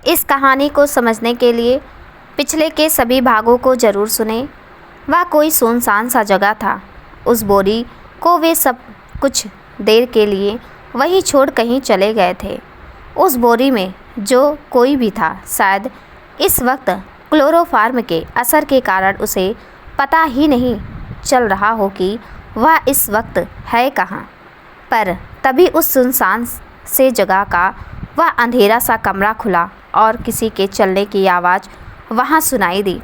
इस कहानी को समझने के लिए पिछले के सभी भागों को ज़रूर सुने। वह कोई सुनसान सा जगह था। उस बोरी को वे सब कुछ देर के लिए वहीं छोड़ कहीं चले गए थे। उस बोरी में जो कोई भी था, शायद इस वक्त क्लोरोफार्म के असर के कारण उसे पता ही नहीं चल रहा हो कि वह इस वक्त है कहाँ। पर तभी उस सुनसान से जगह का वह अंधेरा सा कमरा खुला और किसी के चलने की आवाज़ वहाँ सुनाई दी।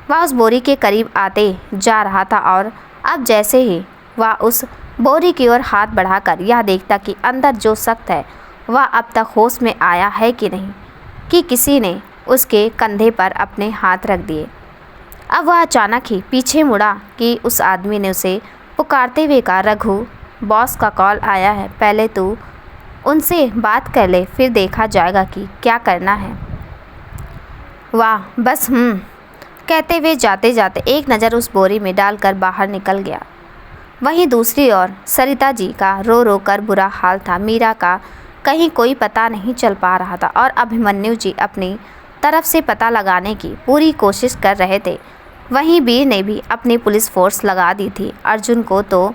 वह उस बोरी के करीब आते जा रहा था और अब जैसे ही वह उस बोरी की ओर हाथ बढ़ाकर यह देखता कि अंदर जो सख्त है वह अब तक होश में आया है कि नहीं, कि किसी ने उसके कंधे पर अपने हाथ रख दिए। अब वह अचानक ही पीछे मुड़ा कि उस आदमी ने उसे पुकारते हुए कहा, रघु, बॉस का कॉल आया है, पहले तू उनसे बात कर ले, फिर देखा जाएगा कि क्या करना है। वाह, बस कहते हुए जाते जाते एक नज़र उस बोरी में डालकर बाहर निकल गया। वहीं दूसरी ओर सरिता जी का रो रो कर बुरा हाल था। मीरा का कहीं कोई पता नहीं चल पा रहा था और अभिमन्यु जी अपनी तरफ से पता लगाने की पूरी कोशिश कर रहे थे। वहीं वीर ने भी अपनी पुलिस फोर्स लगा दी थी। अर्जुन को तो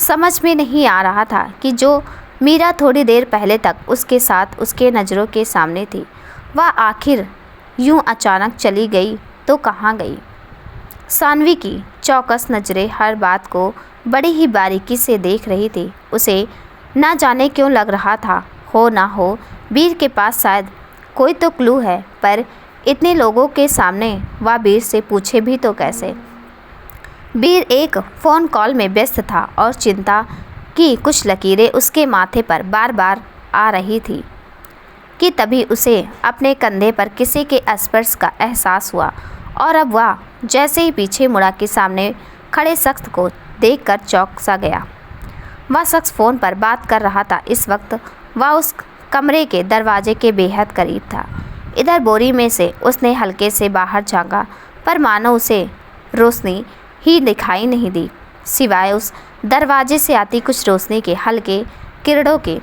समझ में नहीं आ रहा था कि जो मीरा थोड़ी देर पहले तक उसके साथ उसके नज़रों के सामने थी, वह आखिर यूं अचानक चली गई तो कहाँ गई। सानवी की चौकस नज़रें हर बात को बड़ी ही बारीकी से देख रही थी। उसे ना जाने क्यों लग रहा था, हो ना हो वीर के पास शायद कोई तो क्लू है, पर इतने लोगों के सामने वह वीर से पूछे भी तो कैसे। वीर एक फ़ोन कॉल में व्यस्त था और चिंता की कुछ लकीरें उसके माथे पर बार बार आ रही थी कि तभी उसे अपने कंधे पर किसी के स्पर्श का एहसास हुआ और अब वह जैसे ही पीछे मुड़ा कि सामने खड़े शख्स को देखकर चौंक सा गया। वह शख्स फ़ोन पर बात कर रहा था। इस वक्त वह उस कमरे के दरवाजे के बेहद करीब था। इधर बोरी में से उसने हल्के से बाहर झांका, पर मानो उसे रोशनी ही दिखाई नहीं दी, सिवाय उस दरवाजे से आती कुछ रोशनी के हल्के किरणों के।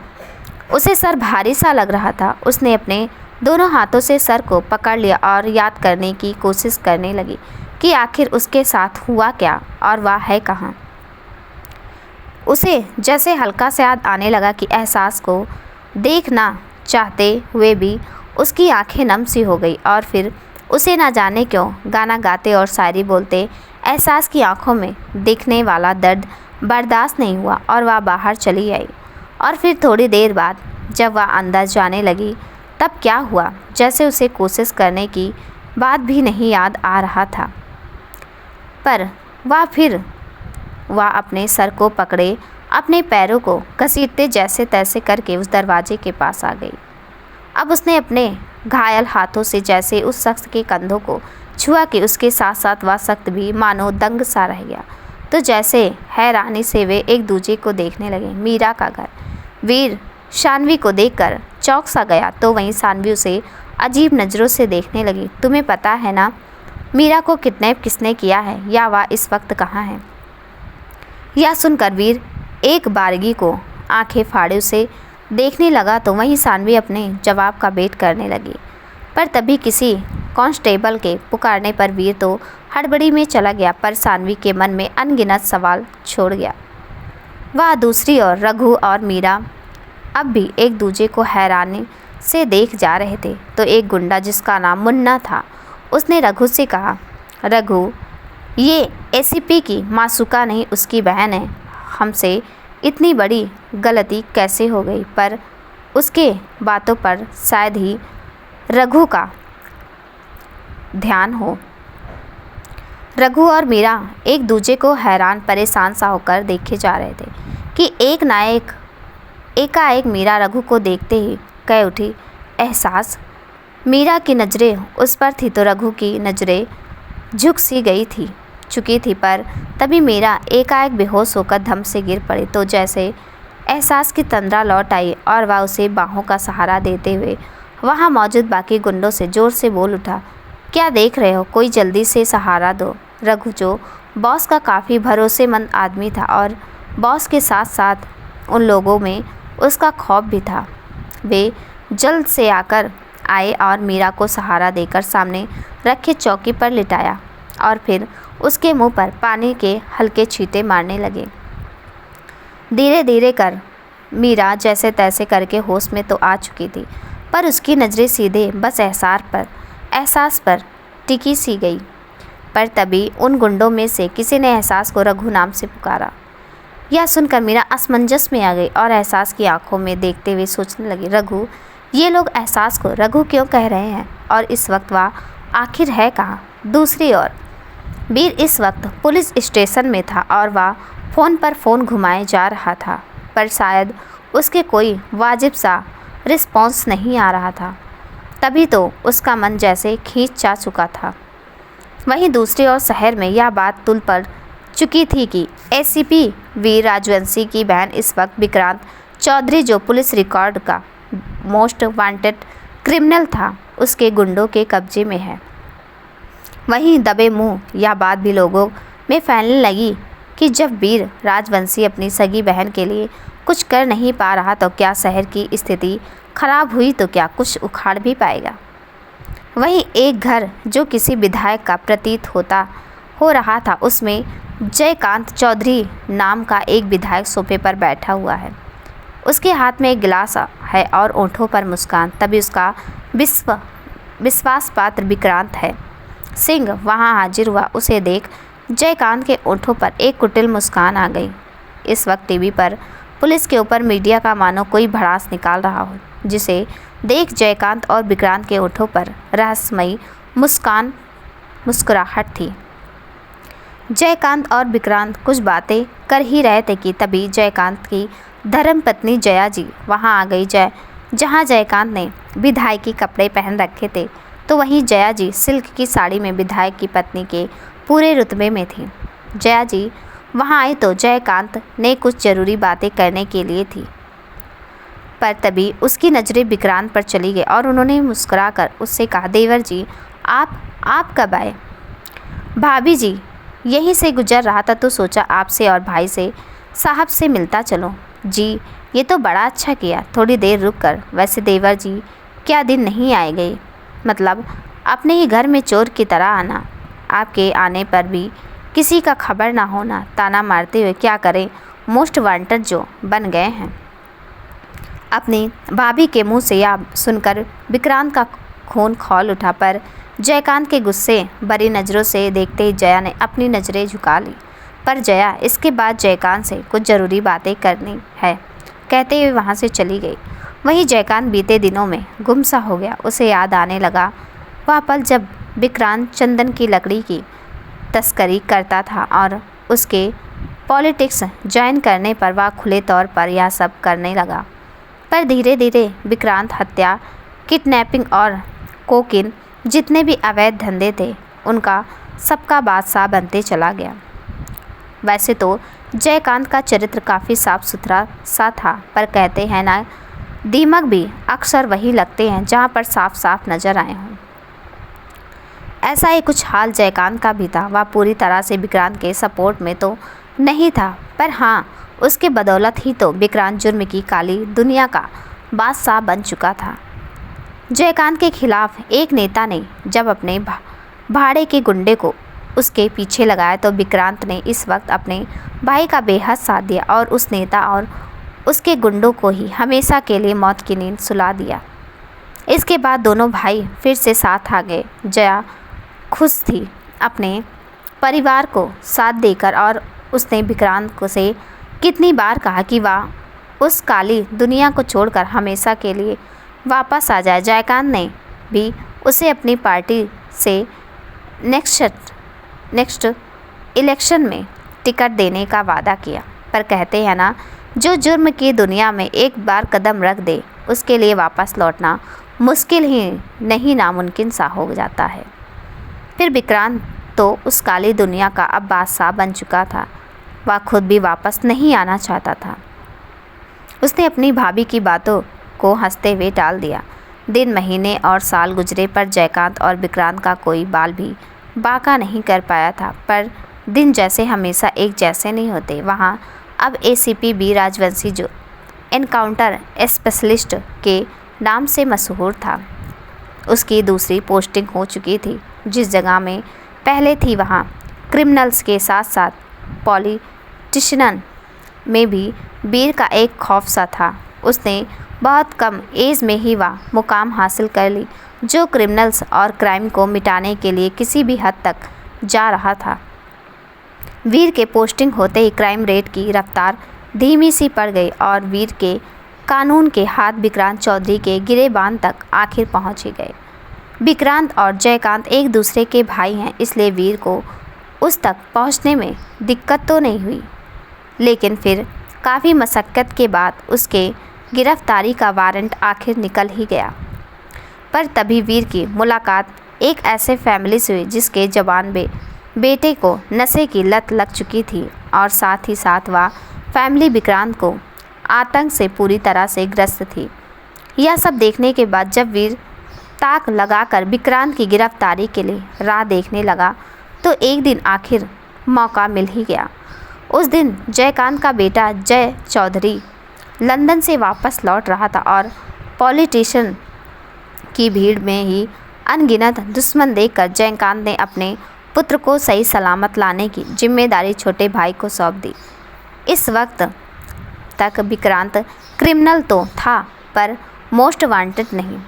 उसे सर भारी सा लग रहा था। उसने अपने दोनों हाथों से सर को पकड़ लिया और याद करने की कोशिश करने लगी कि आखिर उसके साथ हुआ क्या और वह है कहाँ। उसे जैसे हल्का से याद आने लगा कि एहसास को देखना चाहते हुए भी उसकी आंखें नम सी हो गई और फिर उसे ना जाने क्यों गाना गाते और शायरी बोलते एहसास की आंखों में दिखने वाला दर्द बर्दाश्त नहीं हुआ और वह बाहर चली आई। और फिर थोड़ी देर बाद जब वह अंदर जाने लगी तब क्या हुआ, जैसे उसे कोशिश करने की बात भी नहीं याद आ रहा था। पर वह अपने सर को पकड़े अपने पैरों को घसीटते जैसे तैसे करके उस दरवाजे के पास आ गई। अब उसने अपने घायल हाथों से जैसे उस शख्स के कंधों को छुआ कि उसके साथ साथ वह शख्स भी मानो दंग सा रह गया। तो जैसे हैरानी से वे एक दूसरे को देखने लगे। मीरा का घर। वीर शानवी को देखकर चौंक सा गया, तो वहीं शानवी उसे अजीब नज़रों से देखने लगी। तुम्हें पता है ना मीरा को किडनैप किसने किया है या वह इस वक्त कहाँ है? यह सुनकर वीर एक बारगी को आंखें फाड़े उसे देखने लगा, तो वहीं शानवी अपने जवाब का वेट करने लगी। पर तभी किसी कांस्टेबल के पुकारने पर वीर तो हड़बड़ी में चला गया, पर शानवी के मन में अनगिनत सवाल छोड़ गया। वह दूसरी ओर रघु और मीरा अब भी एक दूसरे को हैरानी से देख जा रहे थे। तो एक गुंडा जिसका नाम मुन्ना था, उसने रघु से कहा, रघु, ये एसीपी की मासूका नहीं, उसकी बहन है। हमसे इतनी बड़ी गलती कैसे हो गई? पर उसके बातों पर शायद ही रघु का ध्यान हो। रघु और मीरा एक दूसरे को हैरान परेशान सा होकर देखे जा रहे थे कि एकाएक मीरा रघु को देखते ही कह उठी, एहसास। मीरा की नज़रें उस पर थी तो रघु की नज़रें झुक सी चुकी थी, पर तभी मीरा एकाएक बेहोश होकर धम से गिर पड़ी। तो जैसे एहसास की तंद्रा लौट आई और वह उसे बाहों का सहारा देते हुए वहाँ मौजूद बाकी गुंडों से ज़ोर से बोल उठा, क्या देख रहे हो? कोई जल्दी से सहारा दो। रघु, जो बॉस का काफ़ी भरोसेमंद आदमी था और बॉस के साथ साथ उन लोगों में उसका खौफ भी था, वे जल्द से आकर आए और मीरा को सहारा देकर सामने रखे चौकी पर लिटाया और फिर उसके मुंह पर पानी के हल्के छींटे मारने लगे। धीरे धीरे कर मीरा जैसे तैसे करके होश में तो आ चुकी थी, पर उसकी नज़रें सीधे बस एहसास पर टिकी सी गई। पर तभी उन गुंडों में से किसी ने एहसास को रघु नाम से पुकारा। यह सुनकर मीरा असमंजस में आ गई और एहसास की आंखों में देखते हुए सोचने लगी, रघु, ये लोग एहसास को रघु क्यों कह रहे हैं और इस वक्त वह आखिर है कहाँ। दूसरी ओर वीर इस वक्त पुलिस स्टेशन में था और वह फ़ोन पर फ़ोन घुमाए जा रहा था, पर शायद उसके कोई वाजिब सा रिस्पॉन्स नहीं आ रहा था। तभी तो उसका मन जैसे खींच जा चुका था। वहीं दूसरी ओर शहर में यह बात तुल पड़ चुकी थी कि एसीपी वीर राजवंशी की बहन इस वक्त विक्रांत चौधरी, जो पुलिस रिकॉर्ड का मोस्ट वांटेड क्रिमिनल था, उसके गुंडों के कब्जे में है। वहीं दबे मुंह यह बात भी लोगों में फैलने लगी कि जब वीर राजवंशी अपनी सगी बहन के लिए कुछ कर नहीं पा रहा तो क्या शहर की स्थिति खराब हुई तो क्या कुछ उखाड़ भी पाएगा। वहीं एक घर जो किसी विधायक का प्रतीत हो रहा था, उसमें जयकांत चौधरी नाम का एक विधायक सोफे पर बैठा हुआ है। उसके हाथ में एक गिलास है और ओंठों पर मुस्कान। तभी उसका विश्वास पात्र विक्रांत है सिंह वहां हाजिर हुआ। उसे देख जयकांत के ओंठों पर एक कुटिल मुस्कान आ गई। इस वक्त टीवी पर पुलिस के ऊपर मीडिया का मानो कोई भड़ास निकाल रहा हो, जिसे देख जयकांत और विक्रांत के ओंठों पर रहस्यमयी मुस्कुराहट थी। जयकांत और विक्रांत कुछ बातें कर ही रहे थे कि तभी जयकांत की धर्मपत्नी जया जी वहां आ गई। जहां जयकांत ने विधायकी कपड़े पहन रखे थे, तो वहीं जया जी सिल्क की साड़ी में विधायक की पत्नी के पूरे रुतबे में थी। जया जी वहां आई तो जयकांत ने कुछ ज़रूरी बातें करने के लिए थी, पर तभी उसकी नज़रें विक्रांत पर चली गई और उन्होंने मुस्कुराकर उससे कहा, देवर जी, आप कब आए? भाभी जी यहीं से गुजर रहा था तो सोचा आपसे और भाई से साहब से मिलता चलो। जी ये तो बड़ा अच्छा किया, थोड़ी देर रुक कर। वैसे देवर जी क्या दिन नहीं आए गए, मतलब अपने ही घर में चोर की तरह आना, आपके आने पर भी किसी का खबर ना होना, ताना मारते हुए क्या करें, मोस्ट वांटेड जो बन गए हैं। अपनी भाभी के मुंह से यह सुनकर विक्रांत का खून खौल उठा, पर जयकांत के गुस्से भरी नज़रों से देखते ही जया ने अपनी नज़रें झुका ली। पर जया इसके बाद जयकांत से कुछ ज़रूरी बातें करनी है कहते हुए वहाँ से चली गई। वहीं जयकांत बीते दिनों में गुमसा हो गया। उसे याद आने लगा वह पल जब विक्रांत चंदन की लकड़ी की तस्करी करता था और उसके पॉलिटिक्स ज्वाइन करने पर वह खुले तौर पर यह सब करने लगा। पर धीरे धीरे विक्रांत हत्या, किडनैपिंग और कोकीन जितने भी अवैध धंधे थे, उनका सबका बादशाह बनते चला गया। वैसे तो जयकांत का चरित्र काफ़ी साफ सुथरा सा था, पर कहते हैं ना, दीमक भी अक्सर वही लगते हैं जहाँ पर साफ साफ नज़र आए हों। ऐसा ही कुछ हाल जयकांत का भी था। वह पूरी तरह से विक्रांत के सपोर्ट में तो नहीं था, पर हाँ, उसके बदौलत ही तो विक्रांत जुर्म की काली दुनिया का बादशाह बन चुका था। जयकांत के खिलाफ एक नेता ने जब अपने भाड़े के गुंडे को उसके पीछे लगाया तो विक्रांत ने इस वक्त अपने भाई का बेहद साथ दिया और उस नेता और उसके गुंडों को ही हमेशा के लिए मौत की नींद सुला दिया। इसके बाद दोनों भाई फिर से साथ आ गए। जया खुश थी अपने परिवार को साथ देकर और उसने विक्रांत को से कितनी बार कहा कि वह उस काली दुनिया को छोड़कर हमेशा के लिए वापस आ जाए। जयकांत ने भी उसे अपनी पार्टी से नेक्स्ट इलेक्शन में टिकट देने का वादा किया। पर कहते हैं ना, जो जुर्म की दुनिया में एक बार कदम रख दे उसके लिए वापस लौटना मुश्किल ही नहीं नामुमकिन सा हो जाता है। फिर विक्रांत तो उस काली दुनिया का अब बादशाह बन चुका था। वह खुद भी वापस नहीं आना चाहता था। उसने अपनी भाभी की बातों को हंसते हुए टाल दिया। दिन, महीने और साल गुजरे पर जयकांत और विक्रांत का कोई बाल भी बाका नहीं कर पाया था। पर दिन जैसे हमेशा एक जैसे नहीं होते। वहाँ अब एसीपी बी राजवंशी, जो एनकाउंटर स्पेशलिस्ट के नाम से मशहूर था, उसकी दूसरी पोस्टिंग हो चुकी थी। जिस जगह में पहले थी वहाँ क्रिमिनल्स के साथ साथ पॉलिटिशियन में भी वीर का एक खौफ सा था। उसने बहुत कम एज में ही वह मुकाम हासिल कर ली जो क्रिमिनल्स और क्राइम को मिटाने के लिए किसी भी हद तक जा रहा था। वीर के पोस्टिंग होते ही क्राइम रेट की रफ्तार धीमी सी पड़ गई और वीर के कानून के हाथ विक्रांत चौधरी के गिरेबान तक आखिर पहुंच ही गए। विक्रांत और जयकांत एक दूसरे के भाई हैं, इसलिए वीर को उस तक पहुंचने में दिक्कत तो नहीं हुई, लेकिन फिर काफ़ी मशक्क़त के बाद उसके गिरफ्तारी का वारंट आखिर निकल ही गया। पर तभी वीर की मुलाकात एक ऐसे फैमिली से हुई जिसके जवान बेटे को नशे की लत लग चुकी थी और साथ ही साथ वह फैमिली विक्रांत को आतंक से पूरी तरह से ग्रस्त थी। यह सब देखने के बाद जब वीर ताक लगाकर विक्रांत की गिरफ्तारी के लिए राह देखने लगा तो एक दिन आखिर मौका मिल ही गया। उस दिन जयकांत का बेटा जय चौधरी लंदन से वापस लौट रहा था और पॉलिटिशियन की भीड़ में ही अनगिनत दुश्मन देखकर जयकांत ने अपने पुत्र को सही सलामत लाने की जिम्मेदारी छोटे भाई को सौंप दी। इस वक्त तक विक्रांत क्रिमिनल तो था पर मोस्ट वांटेड नहीं।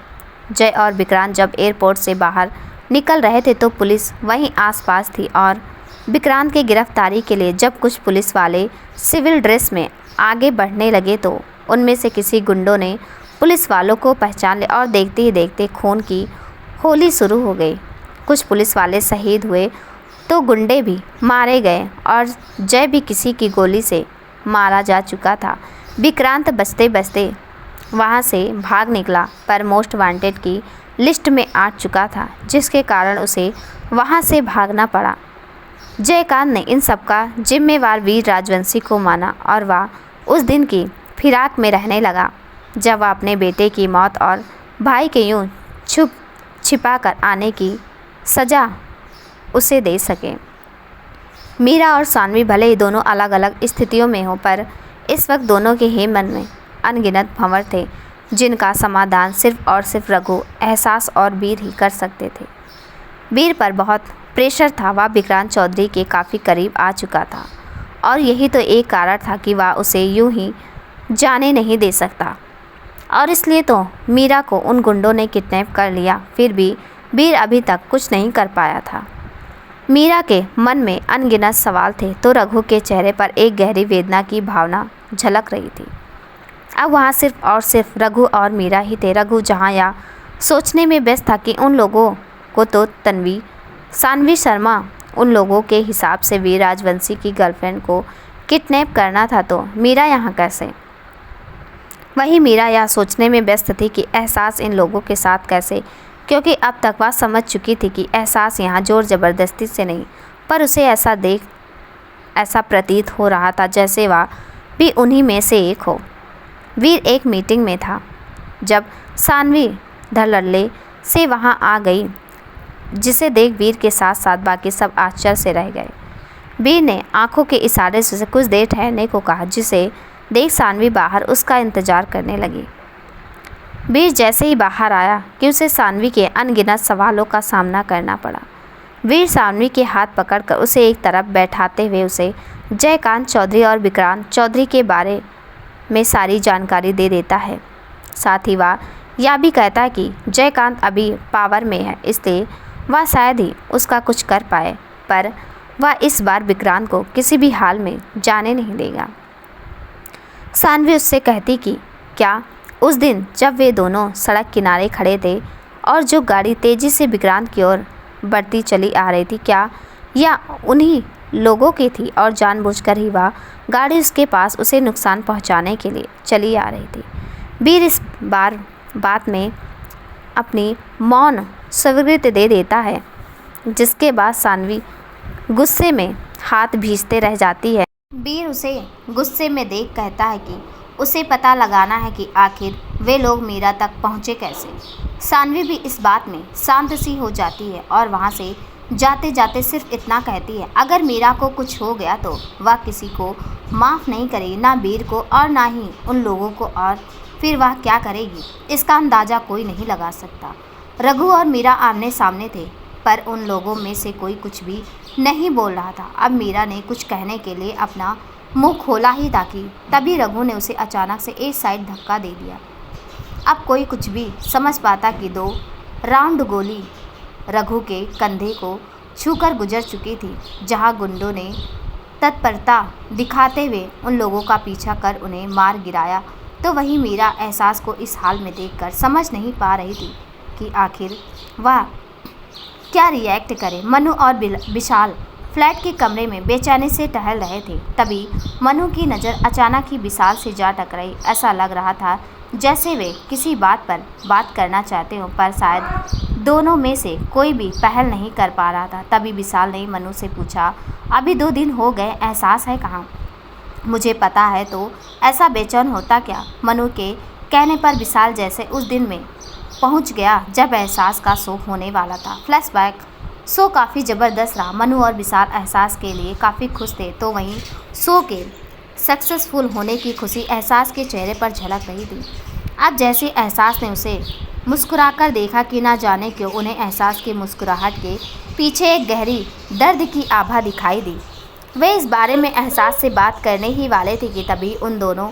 जय और विक्रांत जब एयरपोर्ट से बाहर निकल रहे थे तो पुलिस वहीं आसपास थी और विक्रांत की गिरफ्तारी के लिए जब कुछ पुलिस वाले सिविल ड्रेस में आगे बढ़ने लगे तो उनमें से किसी गुंडों ने पुलिस वालों को पहचान लिया और देखते ही देखते खून की होली शुरू हो गई। कुछ पुलिस वाले शहीद हुए तो गुंडे भी मारे गए और जय भी किसी की गोली से मारा जा चुका था। विक्रांत बचते बचते वहां से भाग निकला पर मोस्ट वांटेड की लिस्ट में आ चुका था, जिसके कारण उसे वहां से भागना पड़ा। जयकांत ने इन सब का जिम्मेवार वीर राजवंशी को माना और वह उस दिन की फिराक में रहने लगा जब वह अपने बेटे की मौत और भाई के यूं छुप छिपा कर आने की सज़ा उसे दे सके। मीरा और सानवी भले ही दोनों अलग अलग स्थितियों में हों पर इस वक्त दोनों के ही मन में अनगिनत भंवर थे जिनका समाधान सिर्फ और सिर्फ रघु, एहसास और वीर ही कर सकते थे। वीर पर बहुत प्रेशर था, वह विक्रांत चौधरी के काफ़ी करीब आ चुका था और यही तो एक कारण था कि वह उसे यूं ही जाने नहीं दे सकता और इसलिए तो मीरा को उन गुंडों ने किडनैप कर लिया। फिर भी वीर अभी तक कुछ नहीं कर पाया था। मीरा के मन में अनगिनत सवाल थे तो रघु के चेहरे पर एक गहरी वेदना की भावना झलक रही थी। अब वहाँ सिर्फ और सिर्फ रघु और मीरा ही थे। रघु जहाँ या सोचने में व्यस्त था कि उन लोगों को तो सानवी शर्मा उन लोगों के हिसाब से वीर राजवंशी की गर्लफ्रेंड को किडनैप करना था, तो मीरा यहाँ कैसे? वही मीरा यह सोचने में व्यस्त थी कि एहसास इन लोगों के साथ कैसे, क्योंकि अब तक वह समझ चुकी थी कि एहसास यहाँ जोर ज़बरदस्ती से नहीं, पर उसे ऐसा प्रतीत हो रहा था जैसे वह भी उन्हीं में से एक हो। वीर एक मीटिंग में था जब सानवी धड़ल्ले से वहाँ आ गई, जिसे देख वीर के साथ साथ बाकी सब आश्चर्य से रह गए। वीर ने आंखों के इशारे से उसे कुछ देर ठहरने को कहा, जिसे देख सानवी बाहर उसका इंतज़ार करने लगी। वीर जैसे ही बाहर आया कि उसे सानवी के अनगिनत सवालों का सामना करना पड़ा। वीर सानवी के हाथ पकड़कर उसे एक तरफ बैठाते हुए उसे जयकांत चौधरी और विक्रांत चौधरी के बारे में सारी जानकारी दे देता है। साथ ही वह यह भी कहता है कि जयकांत अभी पावर में है, इसलिए वह शायद ही उसका कुछ कर पाए, पर वह इस बार विक्रांत को किसी भी हाल में जाने नहीं देगा। सानवी उससे कहती कि क्या उस दिन जब वे दोनों सड़क किनारे खड़े थे और जो गाड़ी तेज़ी से विक्रांत की ओर बढ़ती चली आ रही थी, क्या यह उन्हीं लोगों की थी और जानबूझकर ही वह गाड़ी उसके पास उसे नुकसान पहुंचाने के लिए चली आ रही थी। वीर इस बात में अपनी मौन स्वीकृति दे देता है, जिसके बाद सानवी गुस्से में हाथ भींचते रह जाती है। वीर उसे गुस्से में देख कहता है कि उसे पता लगाना है कि आखिर वे लोग मीरा तक पहुँचे कैसे। सानवी भी इस बात में शांत सी हो जाती है और वहाँ से जाते जाते सिर्फ इतना कहती है, अगर मीरा को कुछ हो गया तो वह किसी को माफ़ नहीं करेगी, ना वीर को और ना ही उन लोगों को, और फिर वह क्या करेगी इसका अंदाज़ा कोई नहीं लगा सकता। रघु और मीरा आमने सामने थे, पर उन लोगों में से कोई कुछ भी नहीं बोल रहा था। अब मीरा ने कुछ कहने के लिए अपना मुंह खोला ही था कि तभी रघु ने उसे अचानक से एक साइड धक्का दे दिया। अब कोई कुछ भी समझ पाता कि 2 राउंड गोली रघु के कंधे को छूकर गुजर चुकी थी। जहां गुंडों ने तत्परता दिखाते हुए उन लोगों का पीछा कर उन्हें मार गिराया, तो वहीं मीरा एहसास को इस हाल में देखकर समझ नहीं पा रही थी कि आखिर वह क्या रिएक्ट करे। मनु और विशाल फ्लैट के कमरे में बेचैनी से टहल रहे थे। तभी मनु की नज़र अचानक ही विशाल से जा टकराई। ऐसा लग रहा था जैसे वे किसी बात पर बात करना चाहते हों, पर शायद दोनों में से कोई भी पहल नहीं कर पा रहा था। तभी विशाल ने मनु से पूछा, अभी 2 दिन हो गए, एहसास है कहाँ? मुझे पता है तो ऐसा बेचैन होता क्या? मनु के कहने पर विशाल जैसे उस दिन में पहुंच गया जब एहसास का शो होने वाला था। फ्लैशबैक शो काफ़ी ज़बरदस्त रहा। मनु और विशाल एहसास के लिए काफ़ी खुश थे, तो वहीं शो के सक्सेसफुल होने की खुशी एहसास के चेहरे पर झलक रही थी। अब जैसे एहसास ने उसे मुस्कुराकर देखा कि ना जाने क्यों उन्हें एहसास की मुस्कुराहट के पीछे एक गहरी दर्द की आभा दिखाई दी। वे इस बारे में एहसास से बात करने ही वाले थे कि तभी उन दोनों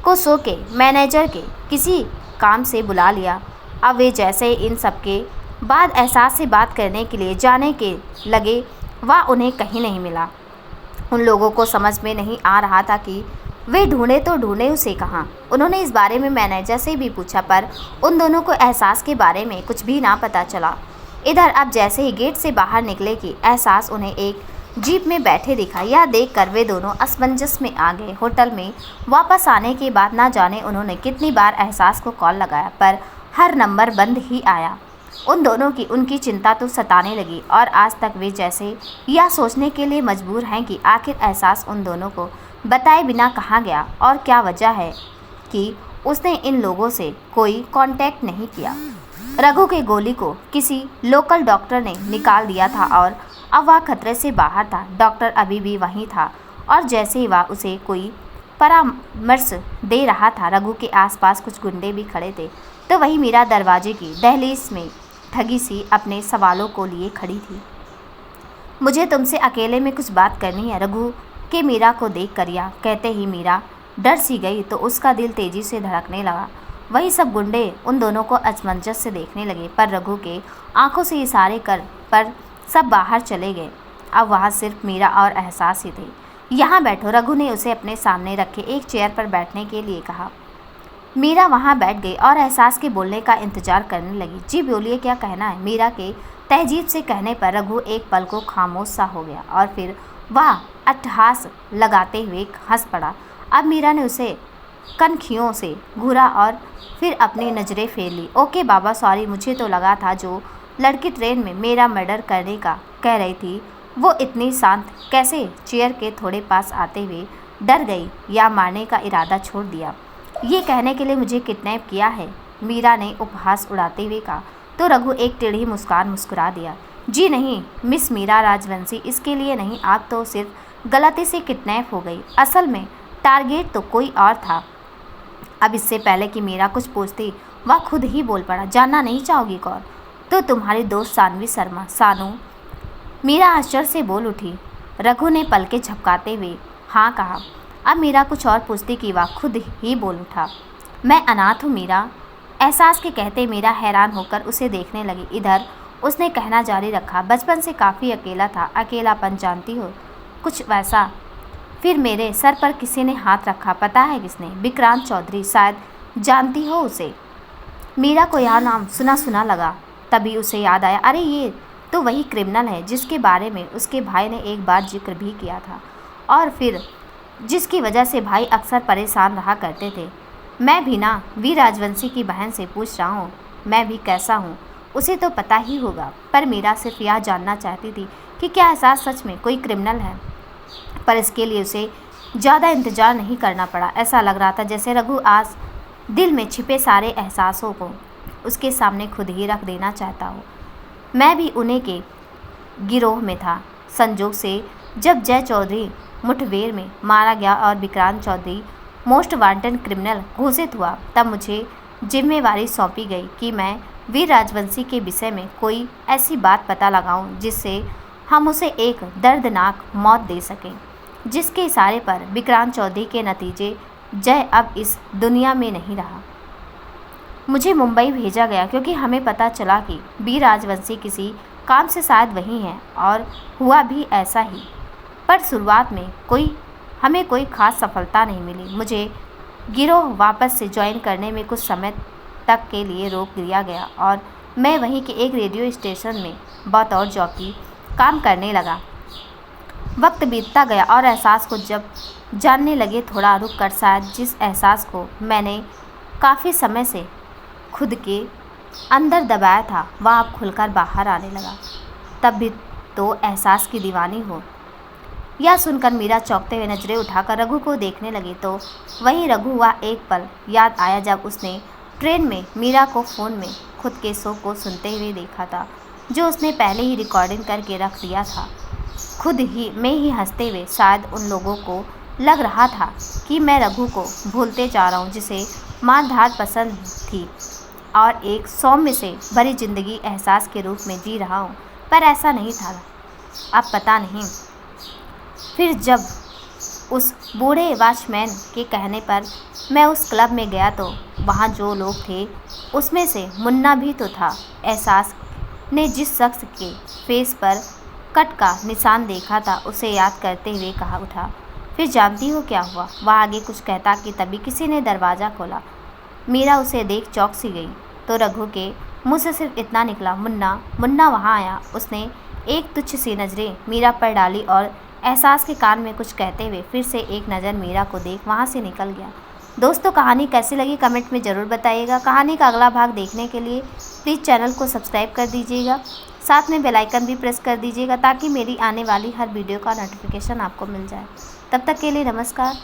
को शो के मैनेजर के किसी काम से बुला लिया। अब वे जैसे इन सब के बाद एहसास से बात करने के लिए जाने के लगे, वह उन्हें कहीं नहीं मिला। उन लोगों को समझ में नहीं आ रहा था कि वे ढूंढे तो ढूंढे उसे कहाँ। उन्होंने इस बारे में मैनेजर से भी पूछा, पर उन दोनों को एहसास के बारे में कुछ भी ना पता चला। इधर अब जैसे ही गेट से बाहर निकले कि एहसास उन्हें एक जीप में बैठे दिखा। यह देखकर वे दोनों असमंजस में आ गए। होटल में वापस आने के बाद ना जाने उन्होंने कितनी बार एहसास को कॉल लगाया, पर हर नंबर बंद ही आया। उन दोनों की उनकी चिंता तो सताने लगी और आज तक वे जैसे यह सोचने के लिए मजबूर हैं कि आखिर एहसास उन दोनों को बताए बिना कहाँ गया और क्या वजह है कि उसने इन लोगों से कोई कांटेक्ट नहीं किया। रघु के गोली को किसी लोकल डॉक्टर ने निकाल दिया था और अब वह खतरे से बाहर था। डॉक्टर अभी भी वहीं था और जैसे ही वह उसे कोई परामर्श दे रहा था, रघु के आसपास कुछ गुंडे भी खड़े थे, तो वहीं मीरा दरवाजे की दहलीज में ठगी सी अपने सवालों को लिए खड़ी थी। मुझे तुमसे अकेले में कुछ बात करनी है। रघु के मीरा को देख कर यह कहते ही मीरा डर सी गई तो उसका दिल तेजी से धड़कने लगा। वही सब गुंडे उन दोनों को असमंजस से देखने लगे, पर रघु के आंखों से इशारे कर पर सब बाहर चले गए। अब वहाँ सिर्फ मीरा और एहसास ही थे। यहाँ बैठो, रघु ने उसे अपने सामने रखे एक चेयर पर बैठने के लिए कहा। मीरा वहाँ बैठ गई और एहसास के बोलने का इंतजार करने लगी। जी बोलिए, क्या कहना है? मीरा के तहजीब से कहने पर रघु एक पल को खामोश सा हो गया और फिर वह अट्टहास लगाते हुए हंस पड़ा। अब मीरा ने उसे कनखियों से घूरा और फिर अपनी नज़रें फेर ली। ओके बाबा, सॉरी, मुझे तो लगा था जो लड़की ट्रेन में मेरा मर्डर करने का कह रही थी वो इतनी शांत कैसे चेयर के थोड़े पास आते हुए डर गई या मारने का इरादा छोड़ दिया। ये कहने के लिए मुझे किडनैप किया है, मीरा ने उपहास उड़ाते हुए कहा। तो रघु एक टेढ़ी मुस्कान मुस्कुरा दिया। जी नहीं मिस मीरा राजवंशी, इसके लिए नहीं, आप तो सिर्फ गलती से किडनैप हो गई। असल में टारगेट तो कोई और था। अब इससे पहले कि मीरा कुछ पूछती वह खुद ही बोल पड़ा। जानना नहीं चाहोगी कौन? तो तुम्हारी दोस्त सानवी शर्मा। सानू? मीरा आश्चर्य से बोल उठी। रघु ने पलके झपकाते हुए हाँ कहा। अब मीरा कुछ और पूछती कि वह खुद ही बोल उठा। मैं अनाथ हूँ मीरा। एहसास के कहते मीरा हैरान होकर उसे देखने लगी। इधर उसने कहना जारी रखा। बचपन से काफ़ी अकेला था। अकेलापन जानती हो, कुछ वैसा। फिर मेरे सर पर किसी ने हाथ रखा। पता है किसने? विक्रांत चौधरी, शायद जानती हो उसे। मीरा को यह नाम सुना सुना लगा। तभी उसे याद आया, अरे ये तो वही क्रिमिनल है जिसके बारे में उसके भाई ने एक बार जिक्र भी किया था और फिर जिसकी वजह से भाई अक्सर परेशान रहा करते थे। मैं भी ना वी राजवंशी की बहन से पूछ रहा हूँ, मैं भी कैसा हूँ उसे तो पता ही होगा। पर मीरा सिर्फ यह जानना चाहती थी कि क्या एहसास सच में कोई क्रिमिनल है। पर इसके लिए उसे ज़्यादा इंतज़ार नहीं करना पड़ा। ऐसा लग रहा था जैसे रघु आज दिल में छिपे सारे एहसासों को उसके सामने खुद ही रख देना चाहता हो। मैं भी उन्हीं के गिरोह में था। संजोग से जब जय चौधरी मुठभेड़ में मारा गया और Vikrant Chaudhary most wanted criminal घोषित हुआ, तब मुझे जिम्मेवारी सौंपी गई कि मैं वीर राजवंशी के विषय में कोई ऐसी बात पता लगाऊं जिससे हम उसे एक दर्दनाक मौत दे सकें, जिसके इशारे पर विक्रांत चौधरी के नतीजे जय अब इस दुनिया में नहीं रहा। मुझे मुंबई भेजा गया क्योंकि हमें पता चला कि वीर राजवंशी किसी काम से शायद वहीं हैं, और हुआ भी ऐसा ही। पर शुरुआत में हमें कोई ख़ास सफलता नहीं मिली। मुझे गिरोह वापस से ज्वाइन करने में कुछ समय तक के लिए रोक दिया गया और मैं वहीं के एक रेडियो स्टेशन में बतौर जॉकी काम करने लगा। वक्त बीतता गया और एहसास को जब जानने लगे थोड़ा रुक कर, शायद जिस एहसास को मैंने काफ़ी समय से खुद के अंदर दबाया था वह अब खुलकर बाहर आने लगा। तब भी तो एहसास की दीवानी हो। यह सुनकर मीरा चौंकते हुए नजरें उठाकर रघु को देखने लगी, तो वही रघु वह एक पल याद आया जब उसने ट्रेन में मीरा को फ़ोन में खुद के शो को सुनते हुए देखा था, जो उसने पहले ही रिकॉर्डिंग करके रख दिया था। खुद ही में ही हंसते हुए, शायद उन लोगों को लग रहा था कि मैं रघु को भूलते जा रहा हूँ जिसे मारधाड़ पसंद थी और एक सौम्य से भरी जिंदगी एहसास के रूप में जी रहा हूँ। पर ऐसा नहीं था। अब पता नहीं फिर जब उस बूढ़े वॉचमैन के कहने पर मैं उस क्लब में गया तो वहाँ जो लोग थे उसमें से मुन्ना भी तो था। एहसास ने जिस शख्स के फेस पर कट का निशान देखा था उसे याद करते हुए कहा उठा, फिर जानती हो क्या हुआ? वह आगे कुछ कहता कि तभी किसी ने दरवाज़ा खोला। मीरा उसे देख चौंक सी गई तो रघु के मुंह से सिर्फ इतना निकला, मुन्ना। मुन्ना वहाँ आया। उसने एक तुच्छ सी नज़रें मीरा पर डाली और एहसास के कान में कुछ कहते हुए फिर से एक नज़र मीरा को देख वहाँ से निकल गया। दोस्तों, कहानी कैसी लगी कमेंट में ज़रूर बताइएगा। कहानी का अगला भाग देखने के लिए प्लीज़ चैनल को सब्सक्राइब कर दीजिएगा, साथ में बेल आइकन भी प्रेस कर दीजिएगा ताकि मेरी आने वाली हर वीडियो का नोटिफिकेशन आपको मिल जाए। तब तक के लिए नमस्कार।